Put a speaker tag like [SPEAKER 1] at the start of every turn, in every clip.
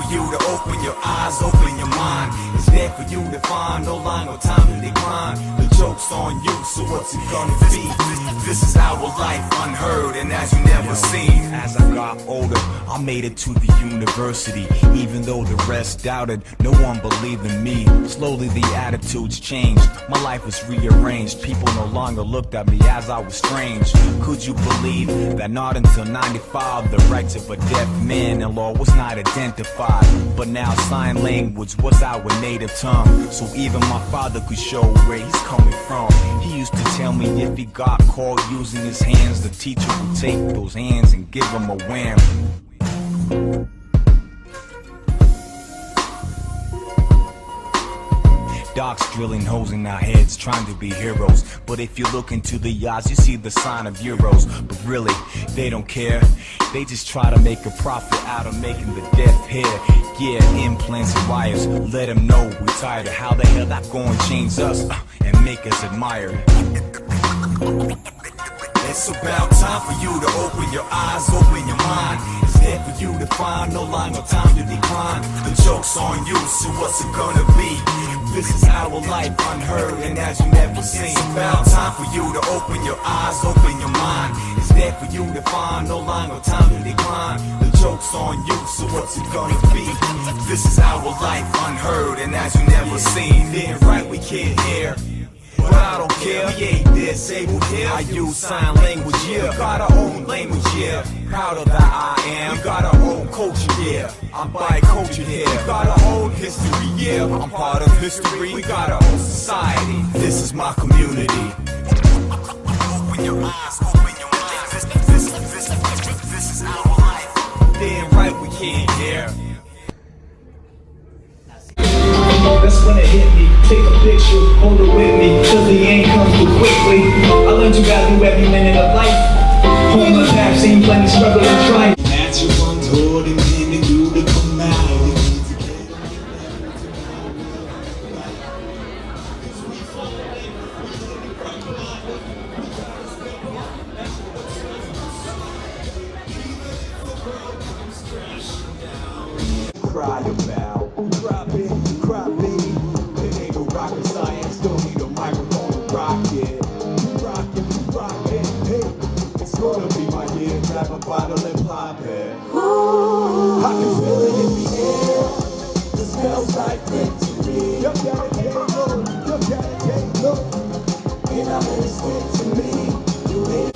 [SPEAKER 1] for you to open your eyes, open your mind. It's there for you to find, no longer time to decline. The joke's on you, so what's it gonna be? This is our life, unheard and as you never seen. As I got older, I made it to the university. Even though the rest doubted, no one believed in me. Slowly the attitudes changed, my life was rearranged. People no longer looked at me as I was strange. Could you believe that not until 95 the rights of a deaf man in law was not identified? But now sign language was our native tongue, so even my father could show where he's coming from. He used to tell me if he got caught using his hands, the teacher would take those hands and give him a wham. Docs drilling holes in our heads, trying to be heroes. But if you look into the eyes, you see the sign of euros. But really, they don't care. They just try to make a profit out of making the deaf hear. Yeah, implants and wires, let them know we're tired of how the hell that gonna change us and make us admired. It's about time for you to open your eyes, open your mind. It's there for you to find, no longer time to decline. The joke's on you, so what's it gonna be? This is our life, unheard and as you never seen. It's about time for you to open your eyes, open your mind. It's there for you to find, no longer time to decline. The joke's on you, so what's it gonna be? This is our life, unheard and as you never seen. Then right we can't hear, but I don't care, we ain't disabled here. I use sign language, yeah. We got our own language, yeah. Proud of that I am. We got our own culture, yeah. I'm bi-culture here. We got our own history, yeah. I'm part of history. We got our own society. This is my community. Open your eyes, open your mind. This is our life. Damn right we can't hear.
[SPEAKER 2] That's when it hit me. Take a picture, hold it with me, till the end comes too quickly. I learned to value every minute of life. Home the path, seen plenty struggle and triumph. Natural untold and then you to come out. Cry about, cry baby. It ain't no rocket science, don't need a microphone to rock it. Rock it, hey. It's gonna be my year, grab a bottle and pop it. I can feel it in the air, the smells like victory. You gotta take look, you gotta take look. And I'm in this to me, you ain't.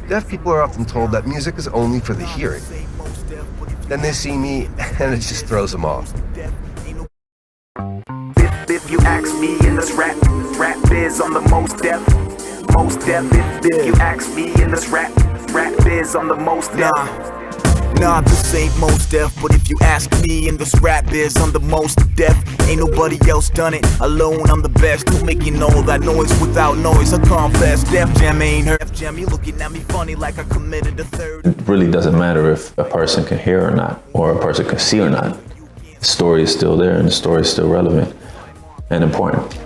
[SPEAKER 3] Deaf people are often told that music is only for the hearing. Then they see me and it just throws them off.
[SPEAKER 4] If you ask me in this rap biz, I'm the most deaf. If you ask me in this rap biz, I'm the most deaf.
[SPEAKER 1] Nah, this ain't most deaf, but if you ask me in this rap biz, I'm the most deaf. Ain't nobody else done it, alone I'm the best. Who making all that noise without noise, I confess. Def Jam ain't her. Def Jam, you looking at me funny like I committed a third.
[SPEAKER 5] It really doesn't matter if a person can hear or not, or a person can see or not. The story is still there and the story is still relevant and important.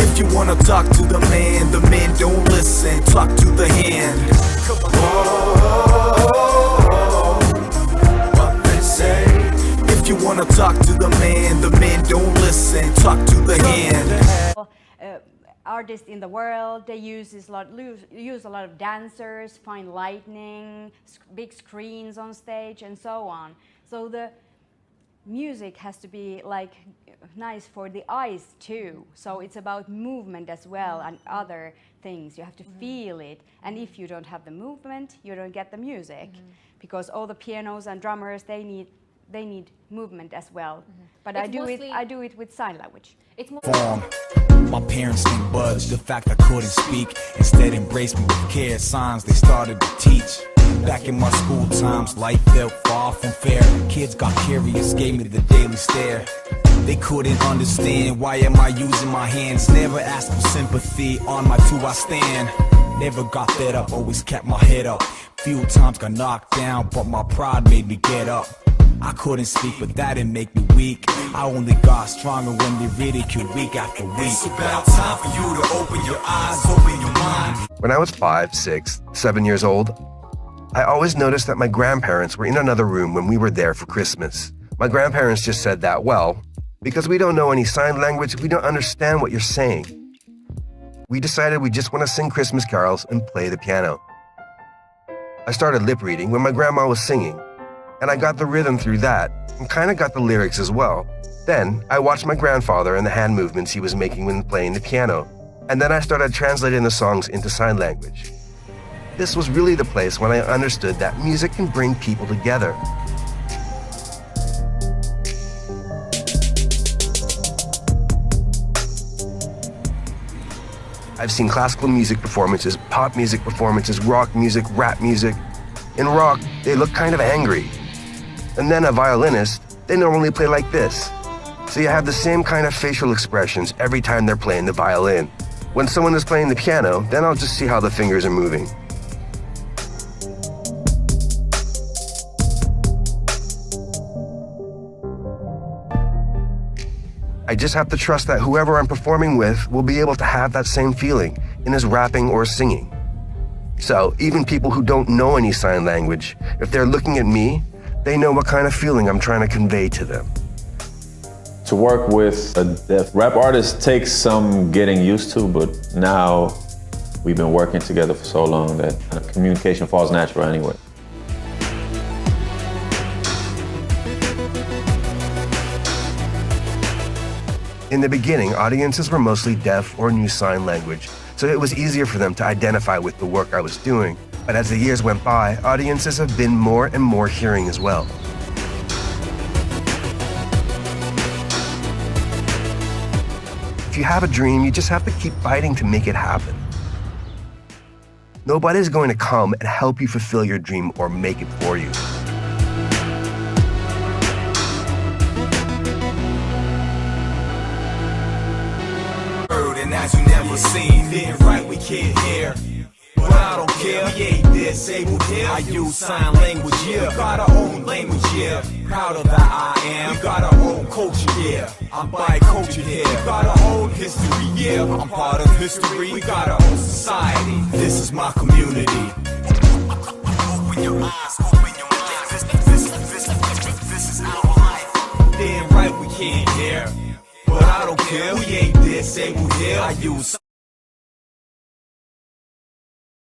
[SPEAKER 1] If you wanna talk to the men don't listen, talk to the hand. What they say. If you wanna talk to the men don't listen, talk to the hand.
[SPEAKER 6] Artists in the world, they use a lot of dancers, fine lighting, big screens on stage and so on. So the music has to be like nice for the eyes too. So it's about movement as well and other things. You have to feel it, and if you don't have the movement, you don't get the music, because all the pianos and drummers, they need movement as well. But I do it with sign language.
[SPEAKER 1] It's more form. My parents didn't budge, the fact I couldn't speak. Instead embraced me with care, signs they started to teach. Back in my school times, life felt far from fair. Kids got curious, gave me the daily stare. They couldn't understand, why am I using my hands? Never asked for sympathy, on my two I stand. Never got fed up, always kept my head up. Few times got knocked down, but my pride made me get up. I couldn't speak, but that didn't make me weak. I only got stronger when they ridiculed week after week. It's about time for you to open your eyes, open your mind.
[SPEAKER 3] When I was 5, 6, 7 years old, I always noticed that my grandparents were in another room when we were there for Christmas. My grandparents just said that, well, because we don't know any sign language, we don't understand what you're saying. We decided we just want to sing Christmas carols and play the piano. I started lip reading when my grandma was singing, and I got the rhythm through that and kind of got the lyrics as well. Then I watched my grandfather and the hand movements he was making when playing the piano, and then I started translating the songs into sign language. This was really the place when I understood that music can bring people together. I've seen classical music performances, pop music performances, rock music, rap music. In rock, they look kind of angry. And then a violinist, they normally play like this. So you have the same kind of facial expressions every time they're playing the violin. When someone is playing the piano, then I'll just see how the fingers are moving. I just have to trust that whoever I'm performing with will be able to have that same feeling in his rapping or singing. So even people who don't know any sign language, if they're looking at me, they know what kind of feeling I'm trying to convey to them.
[SPEAKER 5] To work with a deaf rap artist takes some getting used to, but now we've been working together for so long that communication falls natural anyway.
[SPEAKER 3] In the beginning, audiences were mostly deaf or knew sign language, so it was easier for them to identify with the work I was doing. But as the years went by, audiences have been more and more hearing as well. If you have a dream, you just have to keep fighting to make it happen. Nobody's going to come and help you fulfill your dream or make it for you.
[SPEAKER 1] And as you never seen, then right we can't hear. But I don't care, we ain't disabled here. I use sign language, yeah. We got our own language, yeah. Proud of that I am. We got our own culture, yeah. I'm bi-cultured here. We got our own history, yeah. I'm part of history. We got our own society. This is my community. Open your eyes, open your mind. This is our life. Then right we can't hear. But I don't care, we ain't disabled here. I use